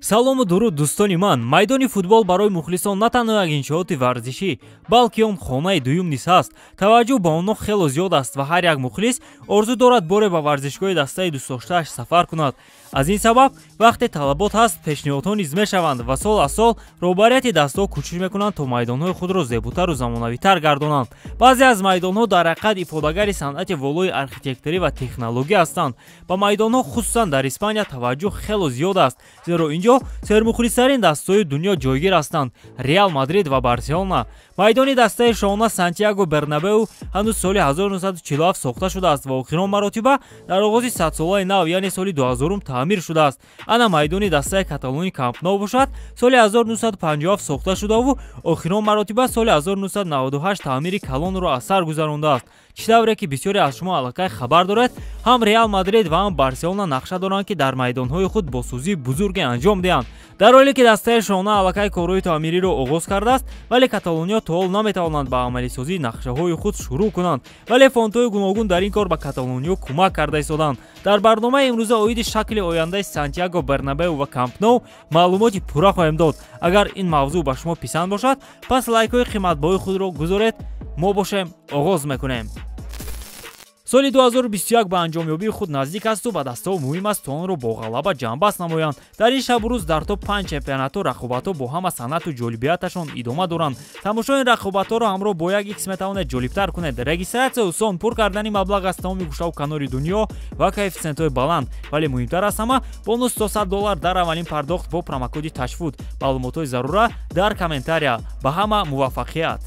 салому дуруд дӯстони ман. Майдони футбол барои мухлисон на танҳо як иншооти варзишӣ, балки он хонаи дуюм низ ҳаст. Таваҷҷӯҳ ба онҳо хело зиёд аст ва ҳар як мухлис орзу дорад боре ба варзишгоҳи дастаи дӯстдоштааш сафар кунад. аз ин сабаб вақте талабот ҳаст, пешниҳодҳо низ мешаванд ва сол аз сол роҳбарияти дастаҳо кӯшиш мекунанд то майдонҳои худро зебутару замонавитар гардонанд. баъзе аз майдонҳо дар ҳақиқат ифодагари санъати волои архитектурӣ ва технология ҳастанд. ба майдонҳо хусусан дар Испания таваҷҷӯҳ хело зиёд аст, зеро инҷо сермухлисарин дастаҳои дунё ҷойгир ҳастанд: Реал Мадрид ва Барселона. майдони дастаи шоҳона Сантьяго Бернабеу ҳанӯз соли 1947 сохта шудааст ва охирон маротиба дар оғози садсолаи нав, яъне соли 2000 таъмир шудааст. ана майдони дастаи Каталонии Камп Nou бошад, соли 1957 сохта шудаву охирон маротиба соли 1998 таъмири калонро аз сар гузарондааст. чӣ тавре ки бисёре аз шумо аллакай хабар доред, ҳам Реал Мадрид ва ҳам Барселона нақша доранд ки дар майдонҳои худ босозии бузурге анҷом диҳанд. дар ҳоле ки дастаи шоҳона аллакай корҳои таъмириро оғоз кардааст, вале Каталония то ҳол наметавонанд ба амалисозии нақшаҳои худ шурӯъ кунанд, вале фондҳои гуногун дар ин кор ба Каталониё кӯмак карда истоданд. дар барномаи имрӯза оиди шакли ояндаи Сантьяго Бернабеу ва Камп Nou маълумоти пурра хоҳем дод. агар ин мавзӯъ ба шумо писанд бошад, пас лайкҳои қиматбоҳи худро гузоред. мо бошем оғоз мекунем. соли 2021 ба анҷомёбии худ наздик асту ба дастаҳо муҳим аст то онро бо ғалаба ҷамъбаст намоянд. дар ин шабу рӯз дар топ 5 чемпионатҳо рақобатҳо бо ҳама санъату ҷолибияташон идома доранд. тамошои ин рақобатҳоро ҳамроҳ бо як икс метавонед ҷолибтар кунед. регистратсия осон, пур кардани маблағ аз тамоми гӯшаву канори дунё ва коэффициентҳои баланд, вале муҳимтар аз ҳама бонус $100 дар аввалин пардохт бо промокоди ташфут. маълумотҳои зарура дар комментария. ба ҳама муваффақият.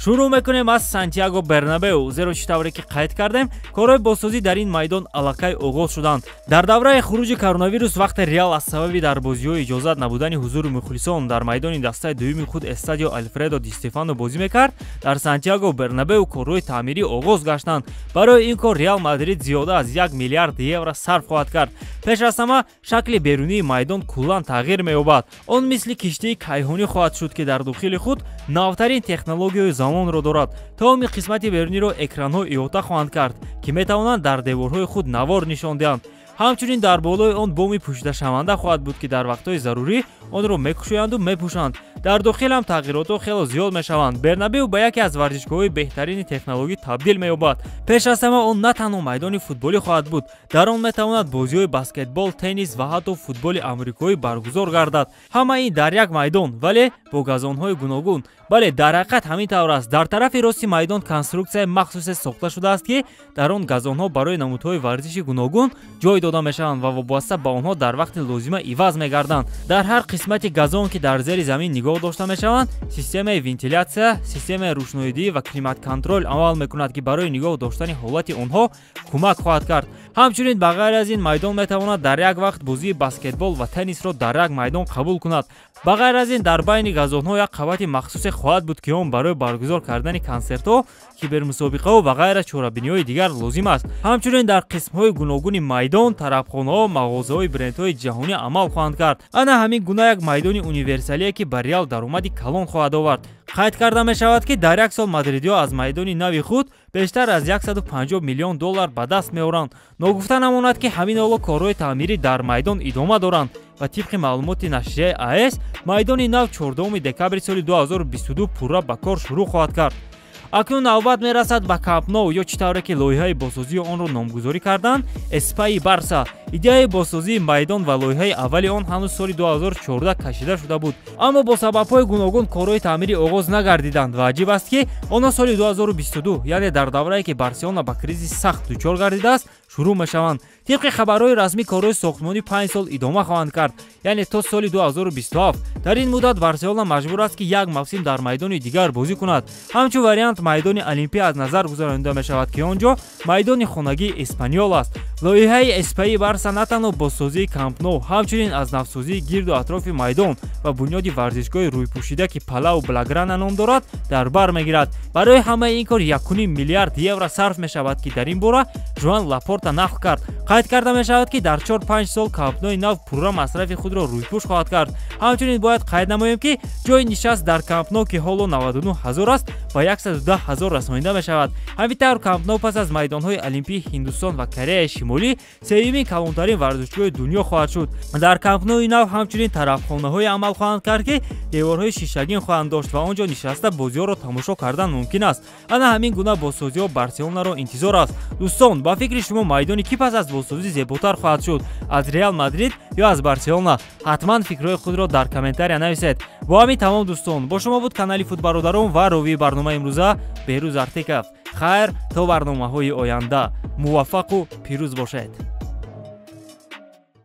шурӯъ мекунем аз Сантьяго Бернабеу, зеро чӣ тавре ки қайд кардем, корҳои бозсозӣ дар ин майдон аллакай оғоз шуданд. дар давраи хуруҷи коронавирус, вақте Реал аз сабаби дар бозиҳо иҷозат набудани ҳузури мухлисон дар майдони дастаи дуюми худ Эстадио Альфредо Ди Стефано бозӣ мекард, дар Сантьяго Бернабеу корҳои таъмирӣ оғоз гаштанд. барои ин кор Реал Мадрид зиёда аз 1 миллиард евро сарф хоҳад кард. пеш аз ҳама шакли берунии майдон куллан тағйир меёбад. он мисли киштии кайҳонӣ хоҳад шуд ки дар дохили худ навтарин технологияи замонро дорад. тамоми қисмати беруниро экранҳо иҳота хоҳанд кард ки метавонанд дар деворҳои худ навор нишон диҳанд. ҳамчунин дар болои он боми пӯшидашаванда хоҳад буд ки дар вақтҳои зарурӣ онро мекушоянду мепӯшанд. дар дохил ҳам тағйиротҳо хело зиёд мешаванд. Бернабеу ба яке аз варзишгоҳҳои беҳтарини технологӣ табдил меёбад. пеш аз ҳама он на танҳо майдони футболӣ хоҳад буд, дар он метавонад бозиҳои баскетбол, теннис ва ҳатто футболи амрикоӣ баргузор гардад. ҳама ин дар як майдон, вале бо газонҳои гуногун. бале дар ҳақиқат ҳамин тавр аст. дар тарафи рости майдон конструксияи махсусе сохта шудааст ки дар он газонҳо барои намудҳои варзиши гуногун ҷой дода мешаванд ва вобаста ба онҳо дар вақти лозима иваз мегарданд. дар ҳар қисмати газон ки дар зери замин нигоҳ дошта мешаванд, системаи вентилятсия, системаи рӯшноидӣ ва климат-контрол амал мекунад ки барои нигоҳ доштани ҳолати онҳо кӯмак хоҳад кард. ҳамчунин ба ғайр аз ин майдон метавонад дар як вақт бозии баскетбол ва теннисро дар як майдон қабул кунад. ба ғайр аз ин дар байни газонҳо як қабати махсусе хоҳад буд ки он барои баргузор кардани консертҳо, кибермусобиқаҳо ва ғайра чорабиниҳои дигар лозим аст. ҳамчунин дар қисмҳои гуногуни майдон тарабхонаҳо, мағозаҳои брендҳои ҷаҳонӣ амал хоҳанд кард. ана ҳамин гуна як майдони универсалие ки ба Реал даромади калон хоҳад овард. қайд карда мешавад ки дар як сол мадридиҳо аз майдони нави худ бештар аз $150 миллион ба даст меоранд. ногуфта намонад ки ҳамин ҳоло корҳои таъмирӣ дар майдон идома доранд ва тибқи маълумоти нашрияи AS майдони нав 14 декабри соли 2022 пурра ба кор шурӯъ хоҳад кард. акнун навбат мерасад ба Камп Nou, ё чӣ тавре ки лоиҳаи бозсозии онро номгузорӣ карданд Эспаи Барса. идеяи бозсозии майдон ва лоиҳаи аввали он ҳанӯз соли 2014 кашида шуда буд, аммо бо сабабҳои гуногун корҳои таъмирӣ оғоз нагардиданд ва аҷиб аст ки онҳо соли 2022, яъне дар даврае ки Барселона ба кризиси сахт дучор гардидааст, шурӯъ мешаванд. тибқи хабарҳои расмӣ корҳои сохтмонӣ 5 сол идома хоҳанд кард, яъне то соли 2027. дар ин муддат Барселона маҷбур аст ки як мавсим дар майдони дигар бозӣ кунад. ҳамчун вариант майдони Олимпия аз назар гузаронида мешавад ки онҷо майдони хонагии Эспаньол аст. лоиҳаи Эспаи Барса на танҳо бозсозии Камп Nou, ҳамчунин аз навсозии гирду атрофи майдон ва бунёди варзишгоҳи рӯйпӯшида ки Палау Благрана ном дорад дар бар мегирад. барои ҳамаи ин кор 1.5 миллиард евро сарф мешавад ки дар ин бора Жоан Лапорта гуфта нақл кард. Қайд карда мешавад ки дар 4-5 сол Камп-Ноуи нав пурра масрафи худро рӯйпӯш хоҳад кард. Ҳамчунин бояд қайд намоем ки ҷои нишаст дар Камп-Ноу ки ҳоло 99 000 аст ба 110 000 расонида мешавад. Ҳамин тавр Камп-Ноу пас аз майдонҳои Олимпии Ҳиндустон ва Кореяи Шимолӣ сеюмин калонтарин варзишгоҳи дунё хоҳад шуд. Дар Камп-Ноуи нав ҳамчунин тарафхонаҳое амал хоҳанд кард ки деворҳои шишагин хоҳанд дошт ва он ҷо нишаста бозиҳоро тамошо кардан мумкин аст. Ана ҳамин гуна бозсозиҳо Барселонаро интизор аст. Дӯстон, ба фикри шумо майдони ки пас аз бозсозӣ зеботар хоҳад шуд? Аз Реал Мадрид ё аз Барселона? Ҳатман фикрҳои худро дар комментария нависед. Бо ҳамин тамом дӯстон, бо шумо буд канали Футбалбародарон ва ровии барномаи имрӯза Беҳрӯз Артеков. Хайр то барномаҳои оянда. Муваффақу пирӯз бошед.